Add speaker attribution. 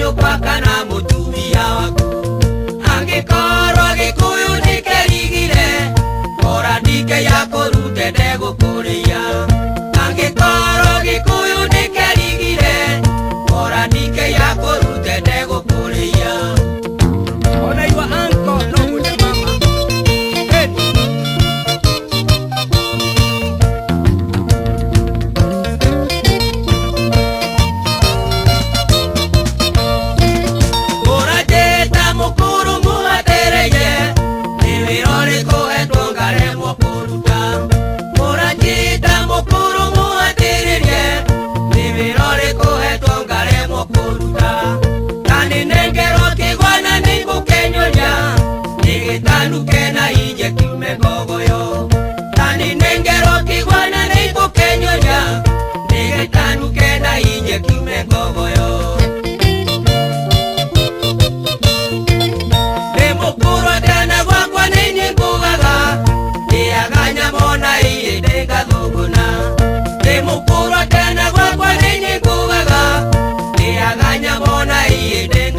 Speaker 1: nyũkwa kana mũtumia waku. Angĩkorwo Gĩkũyũ nĩkĩrigire, ora ndike ya kũrute ndegũkũrĩia. Angĩkorwo Gĩkũyũ nĩkĩrigire, ora ndike ya kũrute ndegũkũrĩia. Onaigua anko no mwĩne mama. Mũranjĩta mũkũrũ mũhatereire, nĩ wĩra ũrĩkũ hetwo ngaremwo kũruta. Mũranjĩta mũkũrũ mũhatĩrĩrie, nĩ wĩra ũrĩkũ hetwo ngaremwo kũruta. Na nĩnengerwo kĩgwana nĩngũkenyũria, nĩgĩtanuke na inje kiume ngogoyo. Na nĩnengerwo kĩgwana nĩngũkenyũria, nĩgĩtanuke na inje kiume ngogoyo. Nĩmũkũrwo ndana gwakwa nĩniĩ ngugaga, ndĩaga nyamona iĩ ndĩgathũgũna. Nĩmũkũrwo ndana gwakwa nĩniĩ ngugaga, ndĩaga nyamona iĩ ndĩgathũgũna.